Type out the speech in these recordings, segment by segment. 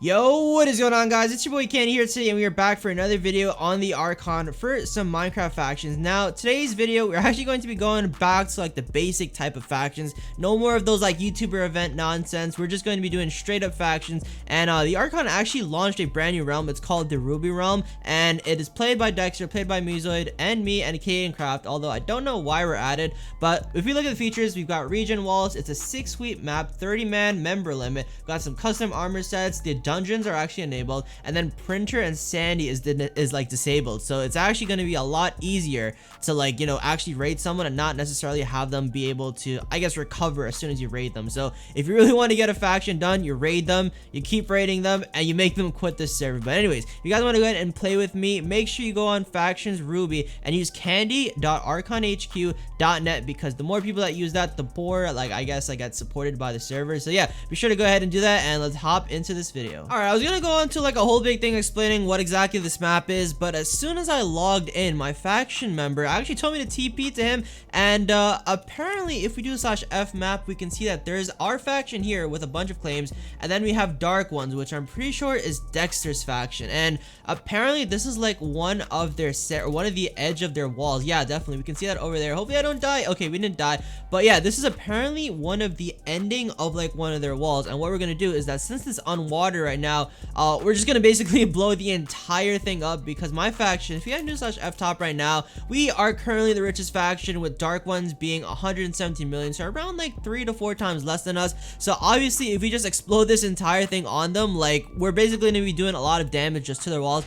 Yo, what is going on, guys? It's your boy Candy here today, and we are back for another video on the TheArchon for some Minecraft factions. Now, today's video, we're actually going to be going back to like the basic type of factions. No more of those like YouTuber event nonsense. We're just going to be doing straight up factions. And the TheArchon actually launched a brand new realm. It's called the Ruby Realm, and it is played by Dexter, played by Muzoid, and me, and Kaden Craft. Although I don't know why we're added, but if we look at the features, we've got regen walls. It's a 6-week map, 30-man member limit. We've got some custom armor sets. The dungeons are actually enabled, and then printer and sandy is like disabled, so it's actually going to be a lot easier to like, you know, actually raid someone and not necessarily have them be able to, I guess, recover as soon as you raid them. So if you really want to get a faction done, you raid them, you keep raiding them, and you make them quit this server. But anyways, if you guys want to go ahead and play with me, make sure you go on factions Ruby and use candy.archonhq.net, because the more people that use that, the more, like, I guess I get supported by the server. So yeah, be sure to go ahead and do that, and let's hop into this video. All right, I was gonna go on to like a whole big thing explaining what exactly this map is, but as soon as I logged in, my faction member actually told me to TP to him, and apparently if we do /f map, we can see that there's our faction here with a bunch of claims, and then we have dark ones, which I'm pretty sure is Dexter's faction, and apparently this is like one of their one of the edge of their walls. Yeah, definitely, we can see that over there. Hopefully I don't die. Okay, we didn't die, but yeah, this is apparently one of the ending of like one of their walls. And what we're gonna do is that since it's on water right now, we're just gonna basically blow the entire thing up, because my faction, if you have new /f top right now, we are currently the richest faction, with dark ones being 117 million, so around like 3 to 4 times less than us. So obviously if we just explode this entire thing on them, like, we're basically gonna be doing a lot of damage just to their walls.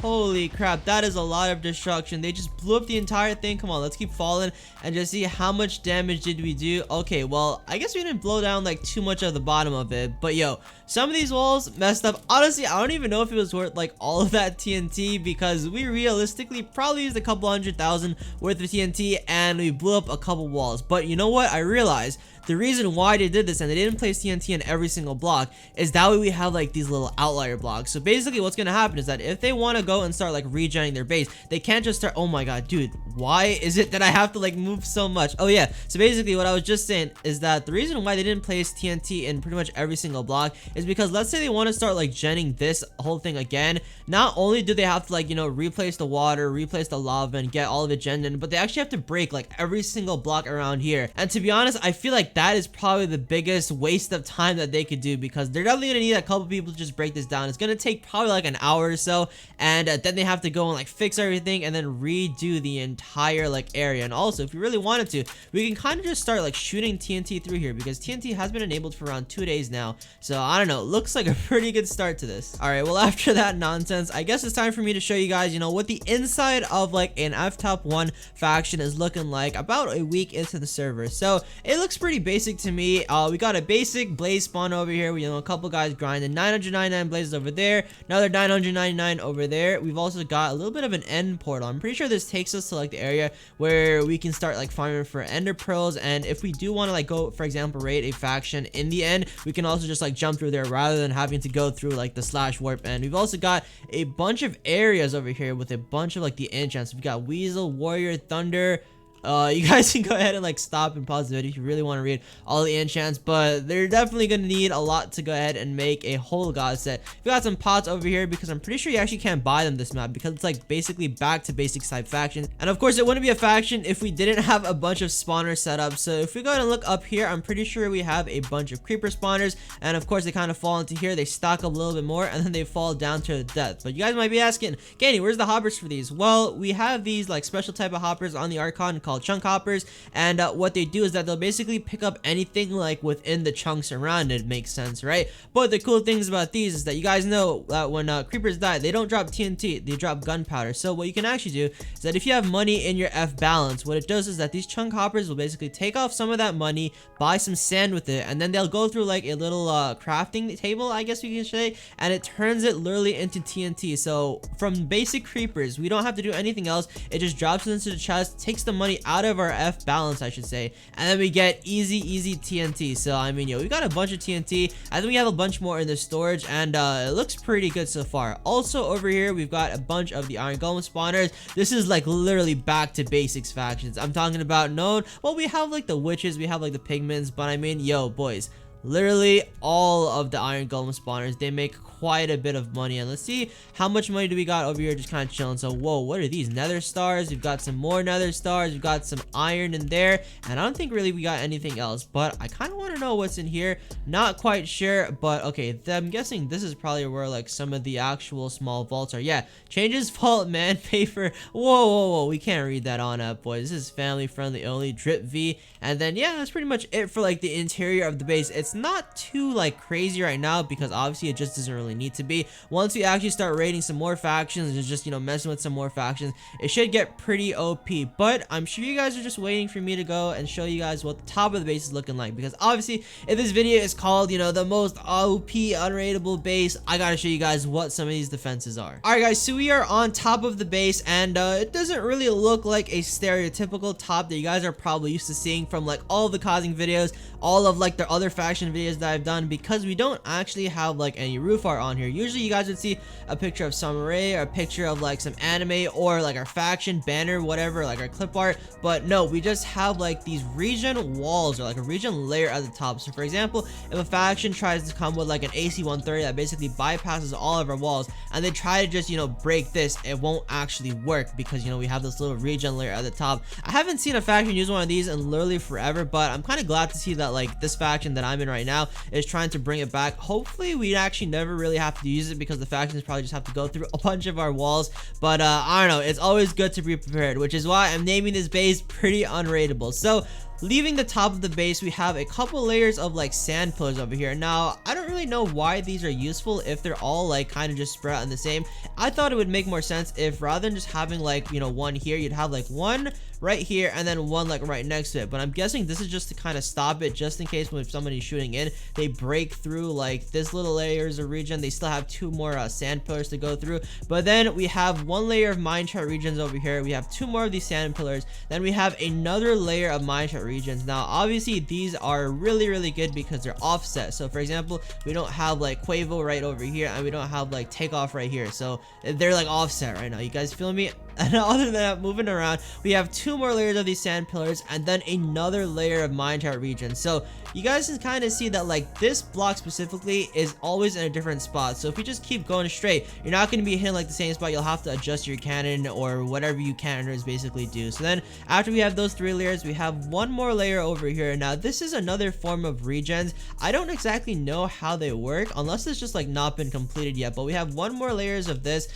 Holy crap, that is a lot of destruction. They just blew up the entire thing. Come on, let's keep falling and just see how much damage did we do. Okay, well, I guess we didn't blow down like too much of the bottom of it, but yo, some of these walls messed up. Honestly, I don't even know if it was worth like all of that TNT, because we realistically probably used a couple 100,000 worth of TNT and we blew up a couple walls. But you know what, I realized the reason why they did this and they didn't place TNT in every single block is that way we have like these little outlier blocks. So basically what's gonna happen is that if they want to go and start like regenerating their base, they can't just start. Oh my god, dude, why is it that I have to like move so much? Oh yeah, so basically what I was just saying is that the reason why they didn't place TNT in pretty much every single block is because let's say they want to start like genning this whole thing again. Not only do they have to, like, you know, replace the water, replace the lava, and get all of it genned in, but they actually have to break like every single block around here. And to be honest, I feel like that is probably the biggest waste of time that they could do, because they're definitely gonna need a couple people to just break this down. It's gonna take probably like an hour or so, and then they have to go and like fix everything and then redo the entire like area. And also, if you really wanted to, we can kind of just start like shooting TNT through here, because TNT has been enabled for around 2 days now. So I don't know, looks like a pretty good start to this. All right, well, after that nonsense, I guess it's time for me to show you guys, you know, what the inside of like an F-top 1 faction is looking like about a week into the server. So it looks pretty basic to me. We got a basic blaze spawn over here. We, you know, a couple guys grinding 999 blazes over there, another 999 over there. We've also got a little bit of an end portal. I'm pretty sure this takes us to like the area where we can start like farming for ender pearls, and if we do want to like go, for example, raid a faction in the end, we can also just like jump through there rather than having to go through like the /warp. And we've also got a bunch of areas over here with a bunch of like the enchants. We've got Weasel, Warrior, Thunder. You guys can go ahead and like stop and pause the video if you really want to read all the enchants, but they're definitely gonna need a lot to go ahead and make a whole god set. We got some pots over here, because I'm pretty sure you actually can't buy them this map, because it's like basically back to basics type factions. And of course, it wouldn't be a faction if we didn't have a bunch of spawners set up. So if we go ahead and look up here, I'm pretty sure we have a bunch of creeper spawners, and of course they kind of fall into here, they stock up a little bit more, and then they fall down to death. But you guys might be asking, Candy, where's the hoppers for these? Well, we have these like special type of hoppers on the TheArchon called chunk hoppers, and what they do is that they'll basically pick up anything like within the chunks around it. Makes sense, right? But the cool things about these is that you guys know that when creepers die, they don't drop TNT, they drop gunpowder. So what you can actually do is that if you have money in your F balance, what it does is that these chunk hoppers will basically take off some of that money, buy some sand with it, and then they'll go through like a little crafting table, I guess we can say, and it turns it literally into TNT. So from basic creepers, we don't have to do anything else. It just drops it into the chest, takes the money out of our F balance, I should say, and then we get easy TNT. So I mean, yo, we got a bunch of TNT. I think we have a bunch more in the storage, and it looks pretty good so far. Also over here, we've got a bunch of the iron golem spawners. This is like literally back to basics factions. I'm talking about known. Well, we have like the witches, we have like the pigments, but I mean, yo, boys, literally all of the iron golem spawners, they make quite a bit of money. And let's see how much money do we got over here just kind of chilling. So whoa, what are these? Nether stars. We've got some more nether stars. We've got some iron in there, and I don't think really we got anything else, but I kind of want to know what's in here. Not quite sure, but okay, I'm guessing this is probably where like some of the actual small vaults are. Yeah, changes vault, man. Pay for whoa, we can't read that on up, boys. This is family friendly only. Drip V. And then yeah, that's pretty much it for like the interior of the base. It's not too like crazy right now because obviously it just doesn't really need to be. Once we actually start raiding some more factions and just, you know, messing with some more factions, it should get pretty OP. But I'm sure you guys are just waiting for me to go and show you guys what the top of the base is looking like, because obviously if this video is called, you know, the most OP unraidable base, I gotta show you guys what some of these defenses are. Alright guys, so we are on top of the base, and it doesn't really look like a stereotypical top that you guys are probably used to seeing from like all the causing videos, all of like the other faction videos that I've done, because we don't actually have like any roof art on here. Usually you guys would see a picture of samurai or a picture of like some anime or like our faction banner, whatever, like our clip art. But no, we just have like these region walls or like a region layer at the top. So for example, if a faction tries to come with like an AC-130 that basically bypasses all of our walls, and they try to just, you know, break this, it won't actually work because, you know, we have this little region layer at the top. I haven't seen a faction use one of these in literally forever, but I'm kind of glad to see that like this faction that I'm in right now is trying to bring it back. Hopefully we actually never really have to use it, because the factions probably just have to go through a bunch of our walls. But I don't know, it's always good to be prepared, which is why I'm naming this base pretty unraidable. So leaving the top of the base, we have a couple layers of like sand pillars over here. Now I don't really know why these are useful if they're all like kind of just spread out in the same. I thought it would make more sense if rather than just having like, you know, one here, you'd have like one right here and then one like right next to it. But I'm guessing this is just to kind of stop it, just in case when somebody's shooting in, they break through like this little layers of region. They still have two more sand pillars to go through. But then we have one layer of minecart regions over here. We have two more of these sand pillars. Then we have another layer of minecart regions. Now obviously these are really good because they're offset. So for example, we don't have like Quavo right over here, and we don't have like Takeoff right here, so they're like offset right now. You guys feel me? And other than that, moving around, we have two more layers of these sand pillars and then another layer of minecart region. So you guys can kind of see that like this block specifically is always in a different spot. So if you just keep going straight, you're not going to be hitting like the same spot. You'll have to adjust your cannon or whatever you cannoners basically do. So then after we have those three layers, we have one more layer over here. Now this is another form of regens. I don't exactly know how they work unless it's just like not been completed yet, but we have one more layers of this.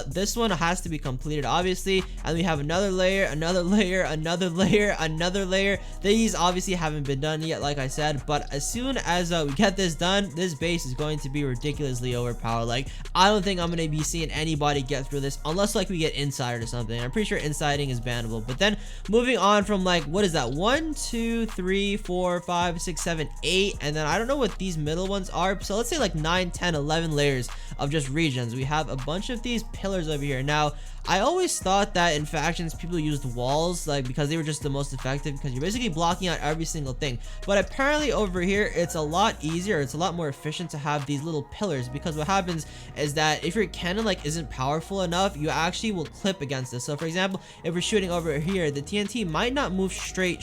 This one has to be completed obviously, and we have another layer, another layer, another layer, another layer. These obviously haven't been done yet, like I said, but as soon as we get this done, this base is going to be ridiculously overpowered. Like I don't think I'm gonna be seeing anybody get through this unless like we get inside or something. I'm pretty sure insiding is bannable. But then moving on from like, what is that, 1 2 3 4 5 6 7 8, and then I don't know what these middle ones are, so let's say like 9 10 11 layers of just regions. We have a bunch of these pillars over here. Now I always thought that in factions people used walls like because they were just the most effective, because you're basically blocking out every single thing. But apparently over here it's a lot easier, it's a lot more efficient to have these little pillars, because what happens is that if your cannon like isn't powerful enough, you actually will clip against this. So for example, if we're shooting over here, the TNT might not move straight,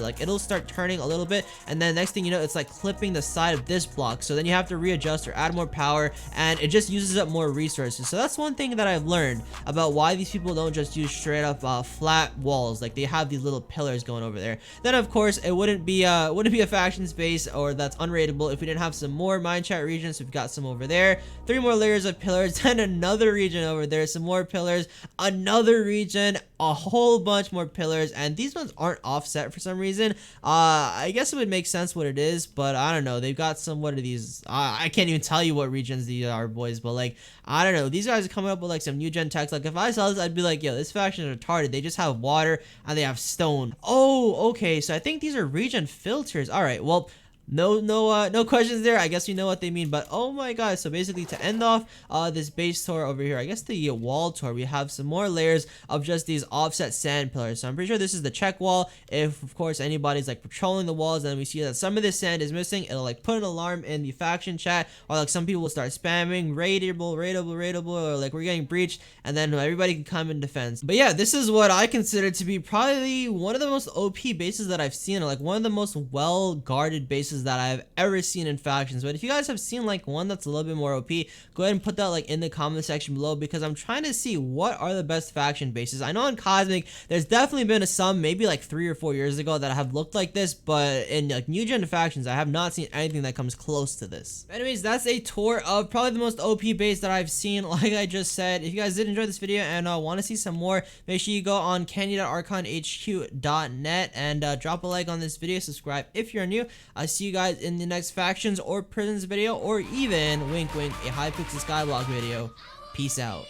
like it'll start turning a little bit, and then next thing you know, it's like clipping the side of this block. So then you have to readjust or add more power, and it just uses up more resources. So that's one thing that I've learned about why these people don't just use straight up flat walls. Like they have these little pillars going over there. Then of course it wouldn't be a faction space or that's unraidable if we didn't have some more minecart regions. We've got some over there, 3 more layers of pillars, then another region over there, some more pillars, another region, a whole bunch more pillars, and these ones aren't offset for some reason. I guess it would make sense what it is, but I don't know. They've got some, what are these? I can't even tell you what regions these are, boys, but like I don't know. These guys are coming up with like some new gen text. Like if I saw this, I'd be like, yo, this faction is retarded. They just have water and they have stone. Oh, okay. So I think these are region filters. All right. Well, no questions there. I guess you know what they mean. But oh my god, so basically to end off this base tour over here, I guess the wall tour, we have some more layers of just these offset sand pillars. So I'm pretty sure this is the check wall. If of course anybody's like patrolling the walls and we see that some of this sand is missing, it'll like put an alarm in the faction chat, or like some people will start spamming raidable, or like we're getting breached, and then everybody can come in defense. But yeah, this is what I consider to be probably one of the most OP bases that I've seen, or like one of the most well guarded bases bases that I've ever seen in factions. But if you guys have seen like one that's a little bit more OP, go ahead and put that like in the comment section below, because I'm trying to see what are the best faction bases. I know in Cosmic there's definitely been some maybe like 3 or 4 years ago that have looked like this, but in like new gen factions I have not seen anything that comes close to this. Anyways, that's a tour of probably the most OP base that I've seen. Like I just said, if you guys did enjoy this video and want to see some more, make sure you go on candy.archonhq.net and drop a like on this video, subscribe if you're new. I'll see you guys in the next factions or prisons video, or even wink wink a Hypixel Skyblock video. Peace out.